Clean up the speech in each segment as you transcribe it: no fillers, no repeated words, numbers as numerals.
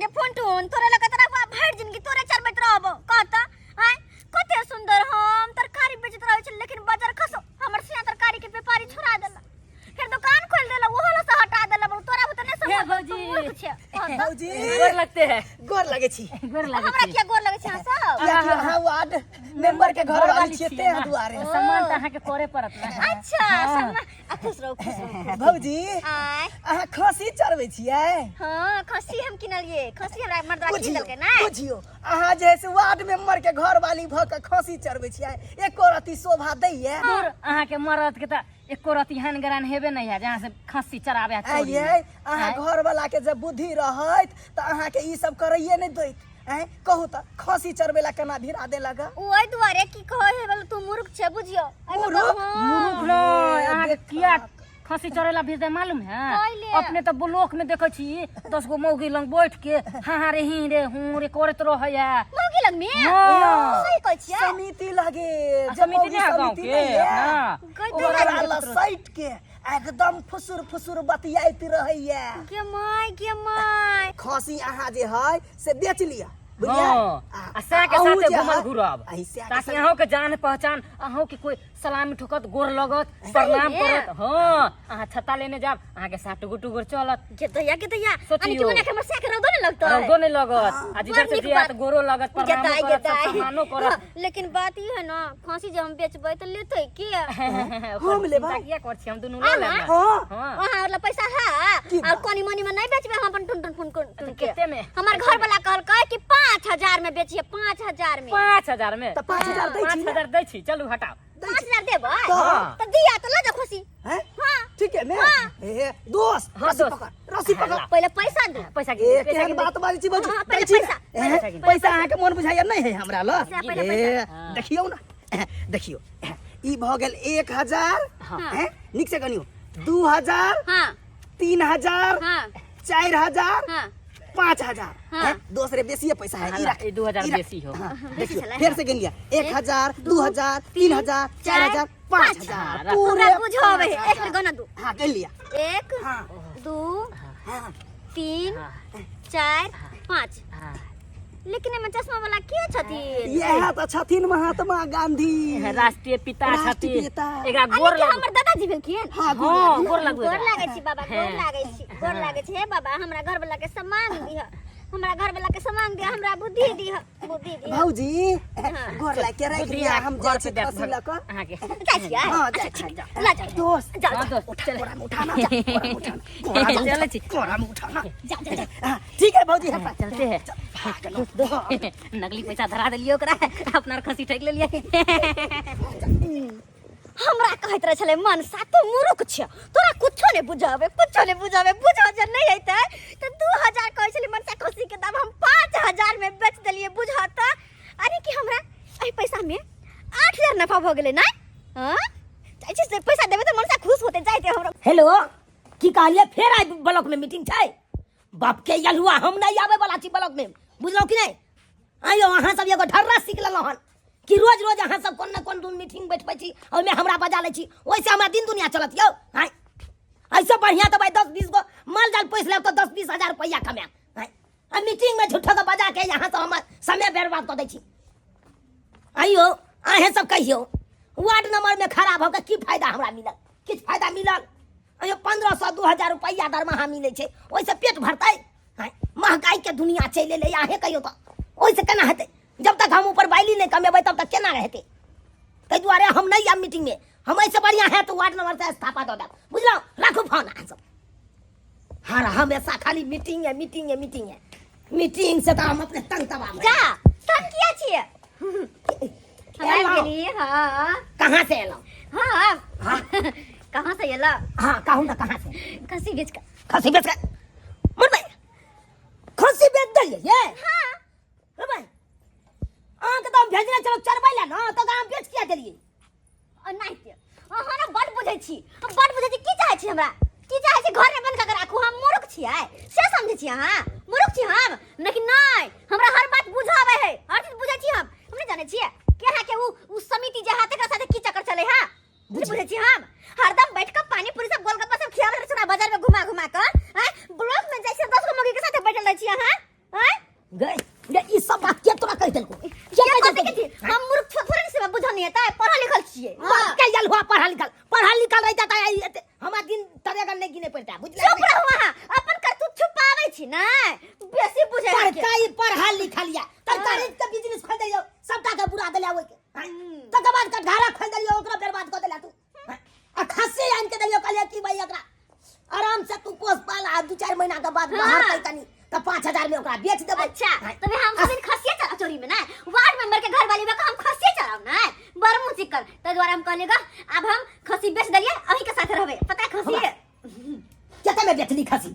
गे phone तोरे लगा तोरा भर जिंदगी तोरे चर बैठ रहबो कहता आय कते सुंदर हम तरकारी बेचत रहै छ लेकिन बाजार खसो हमर सिया तरकारी के व्यापारी छोड़ा देला फिर दुकान खोल देला ओहो ला से हटा देला तोरा बुत ने सब भौजी भौजी गोर लगते हैं गोर लगे छी हमरा क्या गोर लगे छ सब हां वार्ड मेंबर के घर वाली छिते हैं दुआरे सम्मान त अहाँ के करे पड़त ना अच्छा खुश रहो भौजी आय अहाँ खसी चरबै छियै हां खसी हम किनलिए खसी हमरा मर्दवा किनल के ना बुझियो अहाँ जे से वार्ड मेंबर के घर वाली भ के खसी चरबै छियै एको रति शोभा दैये दूर अहाँ के मरद के त एको रति हन गरान हेबे नहीं है जहां से खस्सी चराबे छोड़ी आइए अहाँ घर वाला के जब बुद्धि रहत त अहाँ के ई सब करैये नहीं दैत कहू त खसी चरबै ला केना भिड़ा दे लगा ओइ दुआरे की कहे हे बोल तू मूर्ख छे बुझियो मूर्ख अहाँ के किया खस्सी चरेला भेज दे मालूम है पहिले। अपने तो ब्लॉक में देखै छी 10 गो मौगी लंग बैठ के हां रे ही रे हूं रे करत रहै है मौगी लग में हाँ। सही कहै छियै समिति लगे समिति नहीं है गांव के कहते ओकरा ला साइट के एकदम फुसुर फुसुर बतियाइत रहैया के माय खसी अहाँ जे है से बेच लिया हाँ। आ सा के अहूँ साथे जे घुमल है, घुरब ऐसे आके ताकि अहूँ के जान पहचान अहूँ के कोई सलामी ठोकत गोर लगत प्रणाम करत हां अहाँ छत्ता लेने जाब अहाँ के साथ टुगुर चलत के दैया सोचियो। अनि के मने के मरसा के रौदो ने लगतो है रौदो नहीं लगत आ जिधर से जिया त गोरो लगत प्रणाम करत सम्मानो करत लेकिन बात ई है ना फांसी जे हम बेचबै त लेतै के हम लेबै किया कर छी हम दुनु ले लेब हां हां वहां वाला पैसा है और कोनी मनी में नहीं बेचबै हम अपन टुन फोन के कितने में हमार घर वाला कहलकै कि 5000 में बेचिए 5000 में 5000 में त 5000 दै छी 5000 दै छी चलू हटाओ 5000 देबै हाँ। त दिया त ल जा खुशी हैं हां ठीक है ने ए दोस्त हाँ, रस्सी दोस्त। पकड़ रस्सी पकड़ पहिले पैसा दे पैसा ए के केहन बात बाजी छी बोल हाँ, पहिले पैसा, पैसा अहाँ के मन बुझाइया नहीं है हमरा ल पहिले ए हाँ। देखियौ ना देखियो ई भ गेल 1000 हैं निक से गनियो 2000 हां 3000 हां 4000 हां 5000 हाँ। दूसरे बेसी पैसा है हाँ, ये 2000 बेसी हो देखियो चला, फिर से गिन लिया 1000 2000 3000 4000 5000 पूरा बुझावे एक में गना दू हाँ गिन लिया 1 हाँ 2 हाँ 3 4 5 हां लेकिन एमे चश्मा वाला के छथिन यह तो छथिन महात्मा गांधी राष्ट्रीय पिता राष्ट्रीय छथि पिता। एकरा गोर गोर लाग हमर दादाजी भेलखिन हाँ हां गोर लागबे गोर लागै छी बाबा गोर लागै छी गोर लागै छी हे बाबा हमरा घर वाला के सम्मान दिह हमरा घर वाला के सम्मान दिह हमरा बुद्धि दिह भौजी गोर लाग के रख लिया हम घर जाय पे छी खसी लक अहाँ के जाइ छी हां जाय छी ला जा दोस्त जा हां दोस्त चल कोरा में उठाना जा कोरा में उठाना चले छी कोरा में उठाना जा हाँ, ठीक है भौजी है चलते हैं नकली पैसा धरा देलियो ओकरा अपना खसी ठेक लेलिए हमरा कहत रहे छले मन सातो मूर्ख छ तोरा कुछो ने बुझावे बुझा जे नहीं हेतै त 2000 कहै छले मन से खसी के दाम हम 5000 में बेच देलिए बुझाता अरे कि हमरा एही पैसा में 8000 नफा भ गेलै ना हां चाहे से पैसा देबे त मन से खुश होते जाइते हमरा हेलो की कहलिए फेर आई ब्लॉक में मीटिंग छै बाप के यलुआ हम नहीं आवे वाला छी ब्लॉक में बुझलो कि नहीं आइयो अहाँ सब एगो ढर्रा सीख लेलो हन कि रोज रोज अहाँ सब कोन न कोन दून मीटिंग बैठबै छी और में हमरा बजा ले छी ओइसे हमरा दिन दुनिया चलत यौ हां ऐसे बढ़िया तो भाई 10 20 गो माल जाल पैस लेब तो 10 20 हजार रुपया कमाए हां आ मीटिंग में झूठा के बजा के यहाँ तो हमर समय बर्बाद कर दै छी आइयो अहे सब कहियो वार्ड नंबर में खड़ा भ के की फायदा हमरा मिलल किछ फायदा मिलल अयो 1500 2000 रुपया दरमाहा मिले छे ओइसे पेट भरतै हां महंगाई के दुनिया चले ले आहे कहियो तो ओइसे केना हेतै जब तक हम ऊपर बाइली नहीं कमेबै तब तक केना रहते तै दुआरे हम नहीं आब मीटिंग में हम ऐसे बढ़िया है तो वार्ड नंबर से स्थापना दो देब बुझलो राखू फोन अहाँ सब हर हमेशा खाली मीटिंग है मीटिंग से तो हम अपने तंग तबाह जा तन किया छिए हमरा गेली हां कहाँ से एलो हां कहां से एला हाँ कहूँ ना कहाँ से खसी बेच का खसी बेच कर मन भाई खसी बेच दिए ये हां रे भाई आं तो हम भेजने चलो चरबै ले ना तो गांव बेच किया देलिए नहीं ते अहाँ ना बड़ बुझै छी की चाहै छी हमरा की चाहै छी घर में बंद कर राखू हम मूर्ख छियै से समझै छी अहाँ मूर्ख छी हम लेकिन नहीं हमरा हर बात बुझावे है हर चीज बुझै छी हम नहीं जाने छियै के है के उ समिति जे हाथे के साथे की चक्कर चले हां बुझै छी हम हरदम बैठ के पानी पूरी सब गोलगप्पा सब खियावे रहे बाजार में घुमा कर हैं ब्लॉक में जैसे 10 गो मुर्गी के साथे बैठल रह छी अहाँ हैं गए ये ई सब बात के तोरा कह देलको क्या कहते कि हम मूर्ख थोड़े से बुझा नहीं आता है पढ़ा लिखल छिए बाप के जल हुआ पढ़ा लिखल रहता त हमार दिन तरेगा नहीं गिने पड़ता बुझले चुप रहो वहां अपन कर तू छुपावे छी ना बेसी बुझे पर काई पढ़ा लिखल या तरकारी के बिजनेस खोल दियो सबटा के बुरा देला ओइ के तकर बाद का घारा खोल दियो ओकरा बर्बाद कर देला तू आ खस्से आन के दियो कहले कि भाई एकरा आराम से तू पोस पाला 2-4 महीना के बाद बाहर कैतनी तो 5000 में ओकरा बेच देबो अच्छा तबे हम सब दिन खसिया चला चोरी में ना वार्ड मेंबर के घर वाली बा हम खसिया चलाव ना बरमु चिकन त द्वारा हम कहलेगा अब हम खसी बेच दलिए अही के साथ रहबे पता है खसी केते में बेचली खसी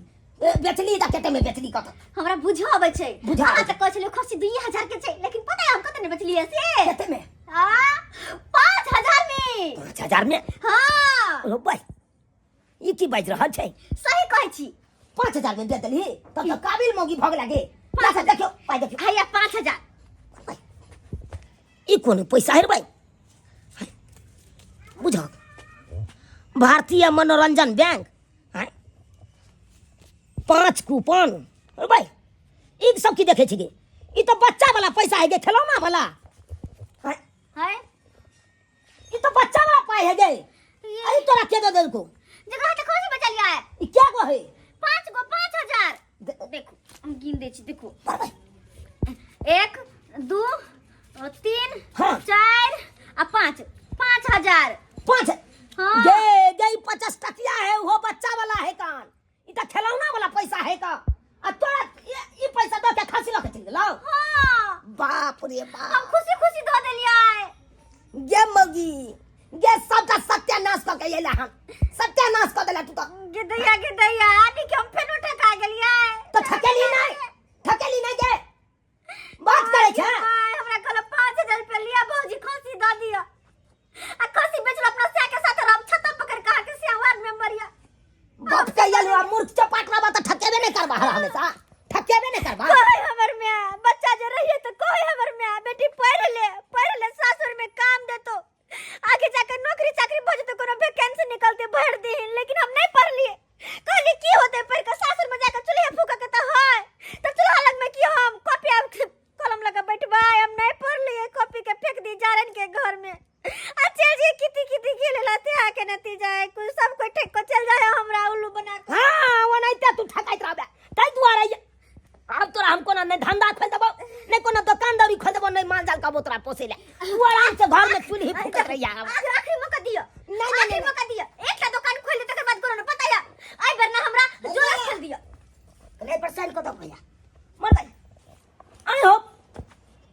बेचली त केते में बेचली कत हमरा बुझो आबै छै बुझा हां त कहै छले खसी 2000 के छै लेकिन पता है हम कते ने बेचली है से केते में हां 5000 में 5000 में हां ओ भाई ई की बाज रहल छै सही कहै छी 5000 में दे देली तब तो काबिल मोगी भग लगे पैसा देखियो पाई देखियो हैया 5000 ई कोन पैसा है रे भाई बुझा भारतीय मनोरंजन बैंक हैं 5 कूपन अरे भाई ई सब की देखे छी गे ई तो बच्चा वाला पैसा है गे खिलौना वाला हैं है ई तो बच्चा वाला पाई है गे आई तोरा के दे देल को जगह त खोजी बचा लिया है ई क्या गो है 5 गो 5000 देखो हम गिन दे छी देखो पर भाई 1 2 3 हाँ। 4 आ 5 5000 5 हाँ। गे गे 50 टकिया है वो बच्चा वाला है कान ई तो खिलौना वाला पैसा है का आ तोरा ई पैसा दो के खसी लके चल गेलो हां बाप रे हम बाप खुशी खुशी दे देलिया है गे मगी गे सबका सत्यानाश कर के एला हम सत्यानाश कर देला तू तो गिदैया आदि के हम फेर ठका गेलिया तो ठकेली नहीं गे बात करे छ हमरा कहल 5000 रुपया लिया भौजी खसी द दिया आ खसी बेचल अपना से के साथ हम छत्ता पकड़ कहा के से वार्ड मेंबरिया बाप के एला मूर्ख चपाट रहा तो ठकेबे नहीं करबा हमेशा ठकेबे नहीं करबा कोई हमर में बच्चा जो रहिए तो कोई हमर में बेटी पढ़ ले सासुर में काम दे तो आगे जाकर नौकरी चाकरी भज तो कोनो वैकेंसी निकलते भर दे लेकिन हम नहीं पढ़ लिए कहली की होते पढ़ के सासुर में जाकर चूल्हे फूका के तो है तो चूल्हा लग में की हम कॉपी कलम लगा बैठवाए हम नहीं पढ़ लिए कॉपी के फेंक दी जारन के घर में अच्छा जी किती खेले लाते आ के नतीजा है कुछ सब कोई ठेक को चल जाए हमरा उल्लू बना के हां वो नहीं ते तू ठकाइत रहबे तै दुआरे अब तोरा हमको ना नहीं धंधा खोल देबो नहीं कोनो दुकानदारी खोल देबो नहीं माल जाल का बोतरा पोसे ले तू आराम से घर में चूल्ही फूकत रहिया आज आखिरी मौका दियो नहीं, आखिरी मौका दियो एक ता दुकान खोल ले तकर बाद करो ना पता है आई वरना हमरा जोर खेल दियो नहीं परसेंट को दो भैया मर भाई आई हो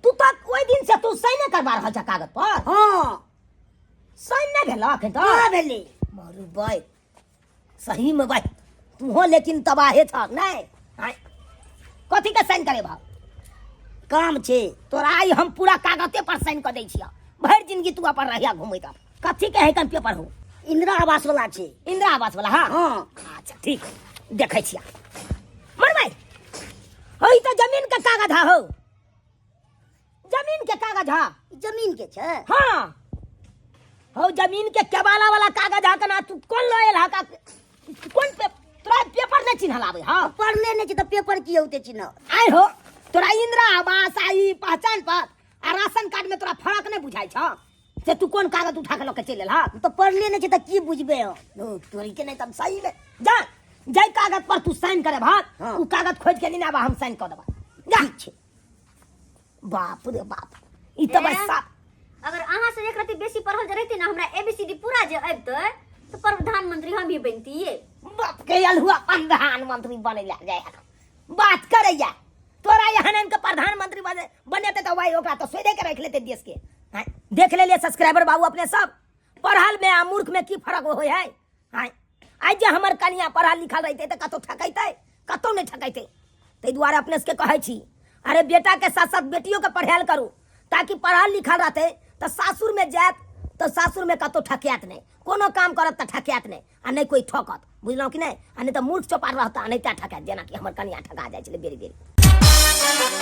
तू तो कोई दिन से तू सही नहीं करवा रहल छ कागज पर हां सही नहीं भेला के तो हां भेली मारू भाई सही में भाई तू हो लेकिन तबाहे था नहीं हाय कथी के साइन करे बा काम छे तोरा आई हम पूरा कागजे पर साइन कर दै छिया भर जिंदगी तू अपन रहिया घुमैत कथी के है कन पेपर हो इंदिरा आवास वाला छे इंदिरा आवास वाला हां हां अच्छा ठीक देखै छिया मर भाई होई तो जमीन के कागज हा हो जमीन के कागज हा जमीन के छे हां हो जमीन के केवाला वाला कागज हा कना तू कौन लोयल हा का कौन पे तोरा पेपर नहीं चिन्ह लावे हां पढ़ले नहीं छे तो पेपर की होते चिन्ह आई हो तोरा इंदिरा आवास आई पहचान पत्र आ राशन कार्ड में तोरा फर्क नहीं बुझाई छ से तू कौन कागज उठा के लेके चले हा तो पढ़ले नहीं छे तो की बुझबे हो तोरी के नहीं तब सही में जा जय कागज पर तू साइन करे भाग हाँ। उ कागज खोज के नहीं आबा हम साइन कर देबा जा छे बाप रे बाप ई त बस साफ अगर अहाँ से एक रति बेसी पढ़ल जे रहती ना हमरा एबीसीडी पूरा जे आबतै तो प्रधानमंत्री हम भी बनतिए बाप के अलहुआ प्रधानमंत्री बने ला जाए बात करैया तोरा यहाँ इनके प्रधानमंत्री बने तो भाई ओकरा तो सोचे के रख लेते देश के हैं देख ले सब्सक्राइबर बाबू अपने सब पढ़ल में आ मूर्ख में की फर्क हो है हैं आज जे हमर कनिया पढ़ल लिखल रहते तो कतो ठकैते कतो नहीं ठकैते तै दुआरे अपने से कहै छी अरे बेटा के साथ साथ बेटियों के पढ़ायल करू ताकि पढ़ल लिखल रहते तो सासुर में जात तो सासुर में कतो ठकियात नहीं कोनो काम करत तो ठकियात नहीं आ नहीं कोई ठोकत बुझलौ कि नहीं आ नहीं तो मूर्ख चौपाट रहता नहीं त्या ठकात जेना कि हमर कनिया ठका जाइ छले बेरी बेरी